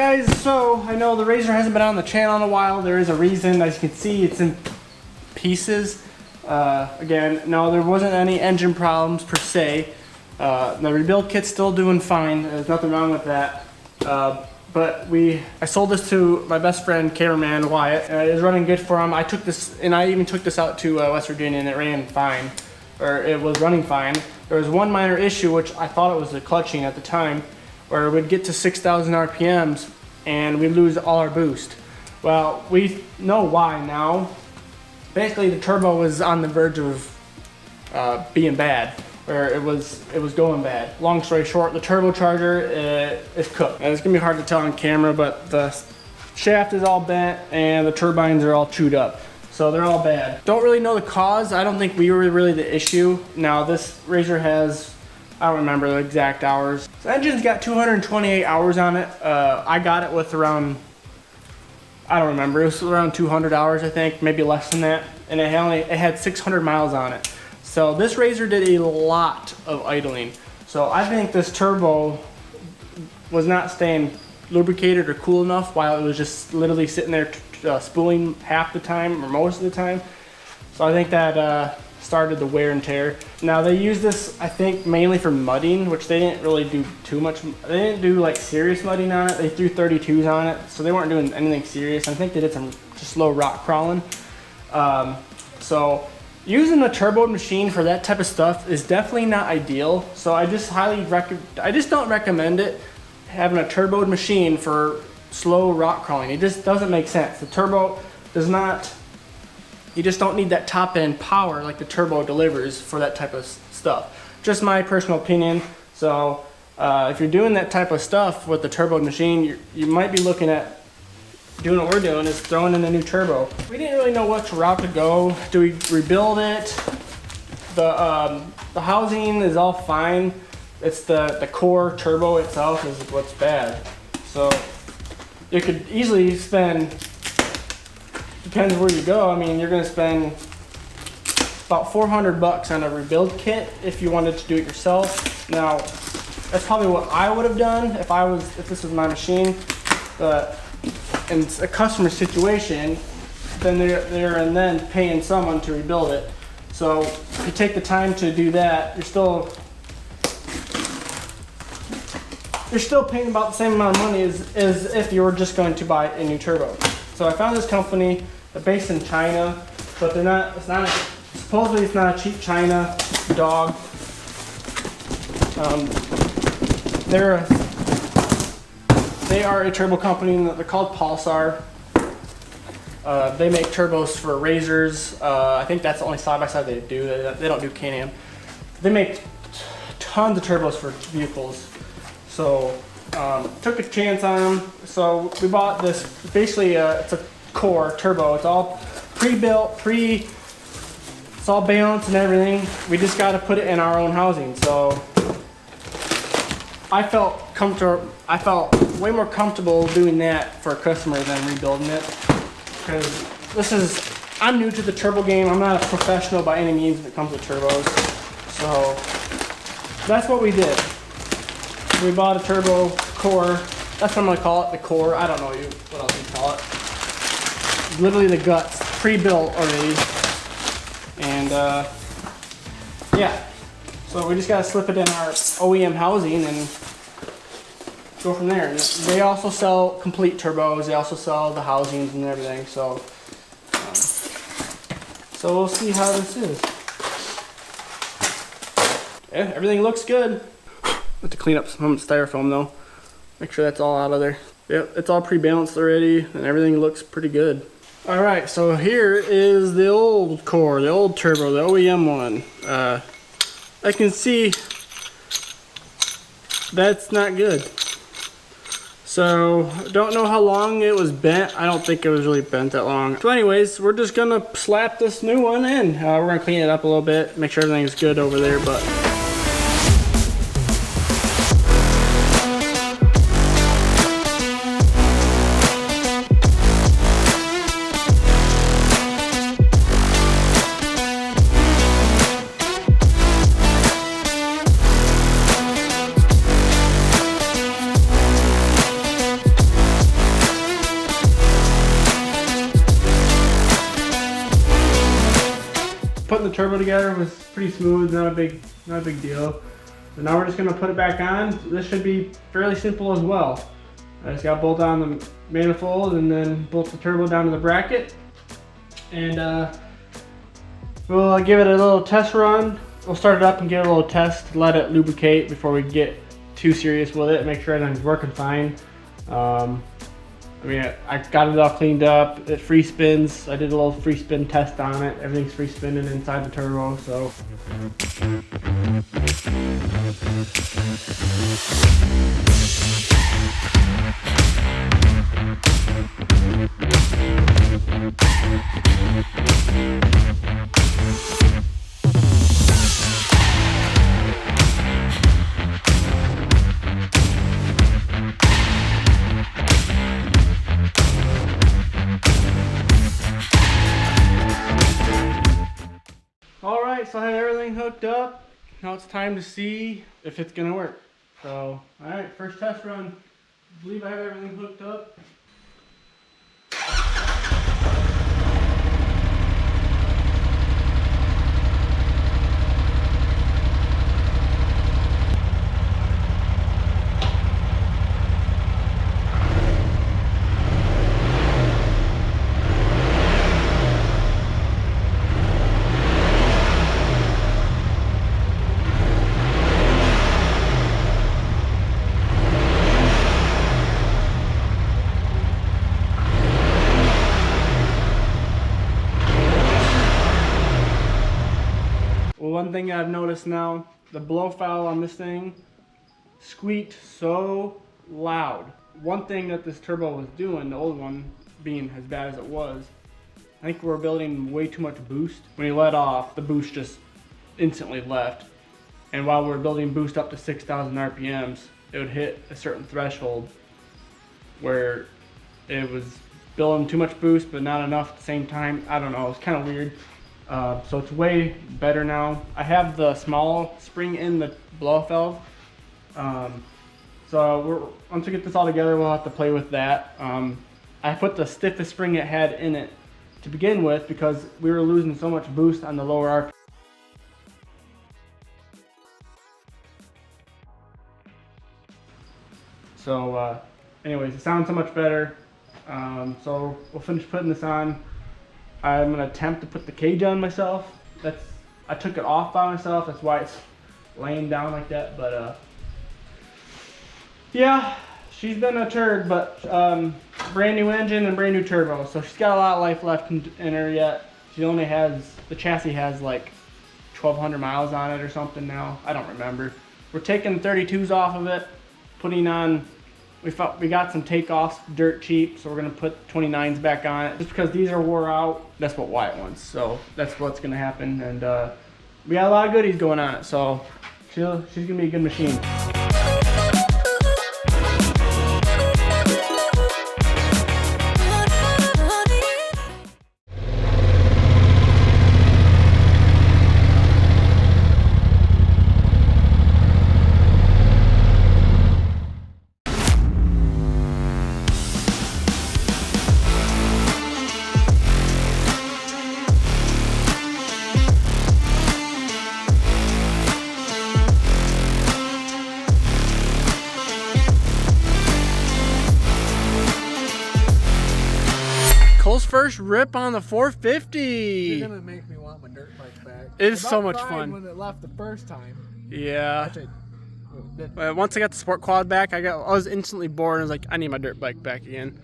guys, so I know the RZR hasn't been on the channel in a while. There is a reason. As you can see, it's in pieces. Again, no, there wasn't any engine problems per se. The rebuild kit's still doing fine. There's nothing wrong with that. But I sold this to my best friend, cameraman Wyatt. It was running good for him. I took this, and I even took this out to West Virginia, and it ran fine, or it was running fine. There was one minor issue, which I thought it was the clutching at the time, where we'd get to 6,000 RPMs and we'd lose all our boost. Well, we know why now. Basically, the turbo was on the verge of being bad, where it was going bad. Long story short, the turbocharger is cooked. And it's gonna be hard to tell on camera, but the shaft is all bent and the turbines are all chewed up. So they're all bad. Don't really know the cause. I don't think we were really the issue. Now this RZR has, I don't remember the exact hours. The engine's got 228 hours on it. I got it with around, I don't remember, it was around 200 hours I think, maybe less than that. And it had 600 miles on it. So this RZR did a lot of idling. So I think this turbo was not staying lubricated or cool enough while it was just literally sitting there spooling half the time or most of the time. So I think that started the wear and tear. Now they use this, I think, mainly for mudding, which they didn't really do too much. They didn't do like serious mudding on it. They threw 32s on it, so they weren't doing anything serious. I think they did some just low rock crawling. So using a turbo machine for that type of stuff is definitely not ideal. So I just don't recommend it, having a turboed machine for slow rock crawling. It just doesn't make sense. The turbo does not, you just don't need that top end power like the turbo delivers for that type of stuff. Just my personal opinion. So if you're doing that type of stuff with the turbo machine, you might be looking at doing what we're doing, is throwing in a new turbo. We didn't really know which route to go. Do we rebuild it? The housing is all fine. It's the core turbo itself is what's bad. So you could easily spend, depends where you go. I mean, you're gonna spend about 400 bucks on a rebuild kit if you wanted to do it yourself. Now, that's probably what I would have done if this was my machine. But in a customer situation, then they're paying someone to rebuild it. So if you take the time to do that, you're still paying about the same amount of money as if you were just going to buy a new turbo. So I found this company. They're based in China, but supposedly it's not a cheap China dog. They are a turbo company. They're called Polaris. They make turbos for RZRs. I think that's the only side-by-side they do. They don't do Can-Am. They make tons of turbos for vehicles. So took a chance on them. So we bought this. Basically, it's a core turbo. It's all pre-built, it's all balanced and everything. We just got to put it in our own housing. So I felt comfortable. I felt way more comfortable doing that for a customer than rebuilding it, because I'm new to the turbo game. I'm not a professional by any means when it comes to turbos. So that's what we did. We bought a turbo core. That's what I'm gonna call it, the core. I don't know what else you call it. Literally the guts, pre-built already. And yeah. So we just gotta slip it in our OEM housing and go from there. And they also sell complete turbos. They also sell the housings and everything. So we'll see how this is. Yeah, everything looks good. Have to clean up some styrofoam though. Make sure that's all out of there. Yep, it's all pre-balanced already and everything looks pretty good. All right, so here is the old core, the old turbo, the OEM one. I can see that's not good. So, don't know how long it was bent. I don't think it was really bent that long. So anyways, we're just gonna slap this new one in. We're gonna clean it up a little bit, make sure everything's good over there, but turbo together was pretty smooth, not a big deal. So now we're just gonna put it back on. This should be fairly simple as well. I just gotta bolt on the manifold and then bolt the turbo down to the bracket. And we'll give it a little test run. We'll start it up and give it a little test, let it lubricate before we get too serious with it, make sure everything's working fine. I mean, I got it all cleaned up. It free spins. I did a little free spin test on it. Everything's free spinning inside the turbo, so. So I have everything hooked up. Now it's time to see if it's gonna work. So, all right, first test run. I believe I have everything hooked up. One thing I've noticed now, the blow foul on this thing squeaked so loud. One thing that this turbo was doing, the old one being as bad as it was, I think we were building way too much boost. When you let off, the boost just instantly left. And while we were building boost up to 6,000 RPMs, it would hit a certain threshold where it was building too much boost but not enough at the same time. I don't know, it's kind of weird. So it's way better now. I have the small spring in the blow-off valve. Once we get this all together, we'll have to play with that. I put the stiffest spring it had in it to begin with because we were losing so much boost on the lower RPM. So anyways, it sounds so much better. So we'll finish putting this on. I'm gonna attempt to put the cage on myself. I took it off by myself. That's why it's laying down like that. But yeah, she's been a turd, but brand new engine and brand new turbo. So she's got a lot of life left in her yet. She only has, the chassis has like 1,200 miles on it or something now. I don't remember. We're taking 32s off of it, putting on. We got some takeoffs dirt cheap, so we're gonna put 29s back on it. Just because these are wore out, that's what Wyatt wants. So that's what's gonna happen, and we got a lot of goodies going on it. So she's gonna be a good machine. Cole's first rip on the 450. You're gonna make me want my dirt bike back. It's so much fun. When it left the first time. Yeah. Once I got the sport quad back, I was instantly bored. I was like, I need my dirt bike back again.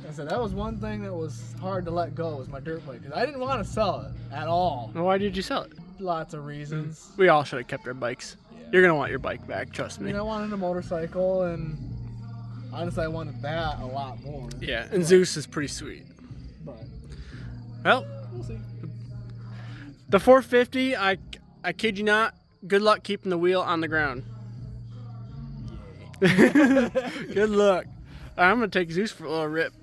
I said that was one thing that was hard to let go, was my dirt bike. 'Cause I didn't want to sell it at all. Well, why did you sell it? Lots of reasons. We all should have kept our bikes. Yeah. You're gonna want your bike back, trust me. I mean, I wanted a motorcycle, and honestly, I wanted that a lot more. Yeah, and Zeus is pretty sweet. But well, we'll see. The 450, I kid you not, good luck keeping the wheel on the ground. Good luck. I'm gonna take Zeus for a little rip.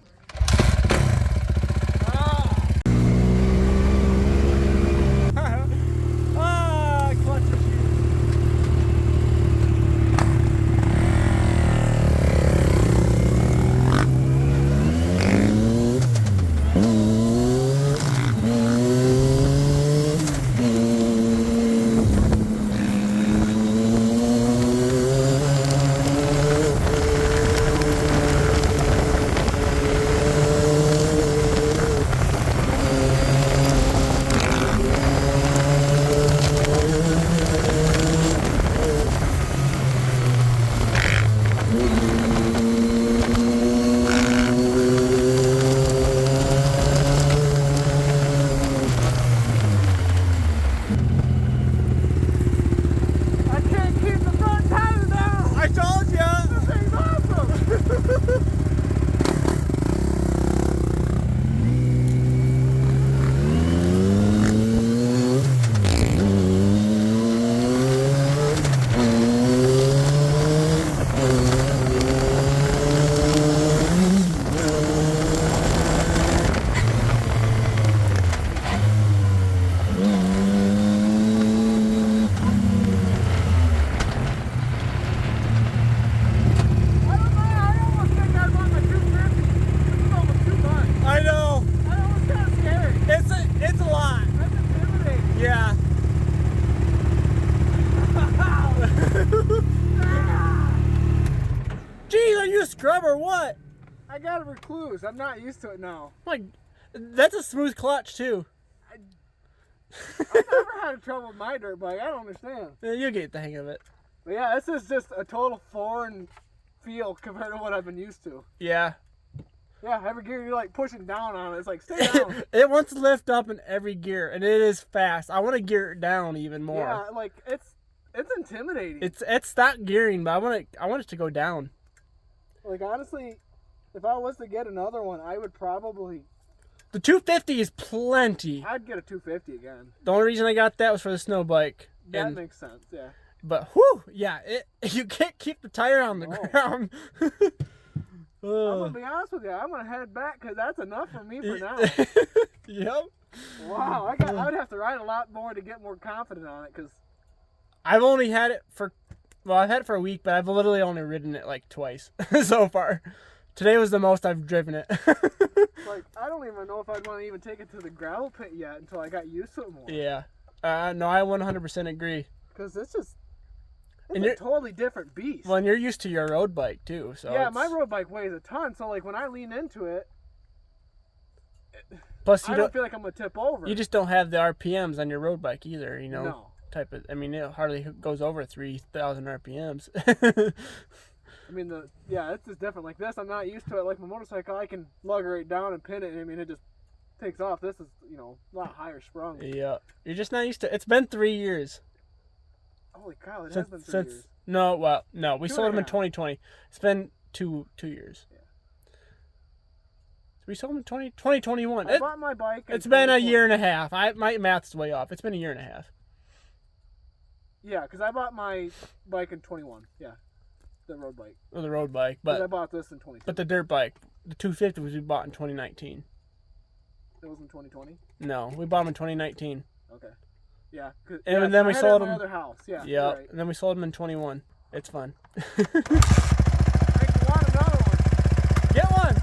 scrub or what? I got a recluse. I'm not used to it now. Like, that's a smooth clutch too. I've never had trouble with my dirt bike. I don't understand. Yeah, you'll get the hang of it. But yeah, this is just a total foreign feel compared to what I've been used to. Yeah. Yeah, every gear you're like pushing down on it. It's like, stay down. It wants to lift up in every gear, and it is fast. I want to gear it down even more. Yeah, like it's intimidating. It's not gearing, but I want it to go down. Like honestly, if I was to get another one, I would probably. The 250 is plenty. I'd get a 250 again. The only reason I got that was for the snow bike. That makes sense. Yeah. But whew, yeah, you can't keep the tire on the ground. I'm gonna be honest with you. I'm gonna head back because that's enough for me for now. Yep. Wow, I would have to ride a lot more to get more confident on it because I've only had it for, well, I've had it for a week, but I've literally only ridden it like twice so far. Today was the most I've driven it. like I don't even know if I'd want to even take it to the gravel pit yet until I got used to it more. Yeah. No, I 100% agree. Because it's a totally different beast. Well, and you're used to your road bike too, so yeah, my road bike weighs a ton, so like when I lean into it, plus I don't feel like I'm gonna tip over. You just don't have the RPMs on your road bike either, you know. No. Type of, I mean, it hardly goes over 3,000 RPMs. I mean, it's just different. Like this, I'm not used to it. Like my motorcycle, I can lug right down and pin it, and I mean, it just takes off. This is, a lot higher sprung. Yeah, you're just not used to it. It's been 3 years. Holy cow, it has been 3 years. No, we sold them in 2020. It's been two years. Yeah. We sold them in 2021. I bought my bike. It's been a year and a half. My math's way off. It's been a year and a half. Yeah, because I bought my bike in 21. Yeah, the road bike. Or the road bike, but I bought this in 22. But the dirt bike, the 250 was we bought in 2019. It was in 2020. No, we bought them in 2019. Okay. Yeah. And then we sold them. At my other house. Yeah. Yeah. Right. And then we sold them in 21. It's fun. Make you want another one. Get one.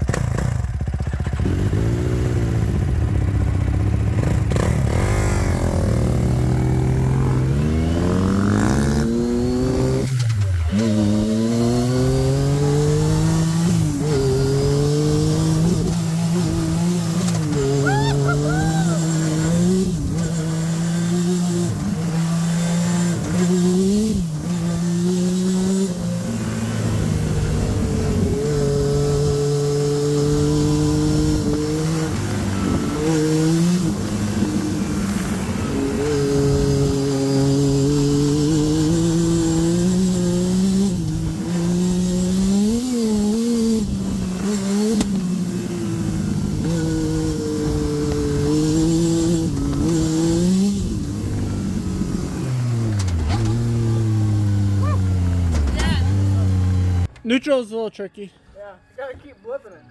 Neutral's a little tricky. Yeah, you gotta keep blipping it.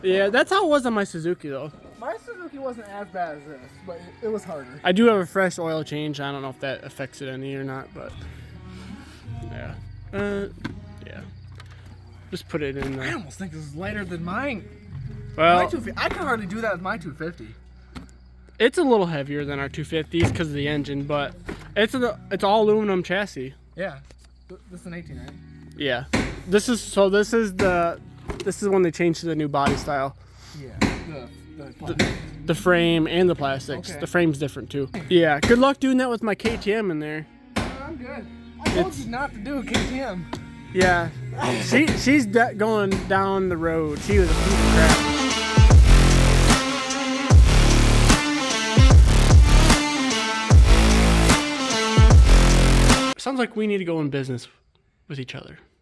Yeah, that's how it was on my Suzuki though. My Suzuki wasn't as bad as this, but it was harder. I do have a fresh oil change. I don't know if that affects it any or not, but yeah. Yeah. Just put it in there. I almost think this is lighter than mine. Well, I can hardly do that with my 250. it's a litlittle heavier than our 250s because of the engine, but it's all aluminum chassis. Yeah. This is an 18, right? Yeah. This is when they changed to the new body style. Yeah. The frame and the plastics. Okay. The frame's different too. Yeah. Good luck doing that with my KTM in there. I'm good. I told you not to do a KTM. Yeah. She's going down the road. She was a piece of crap. Sounds like we need to go in business with each other.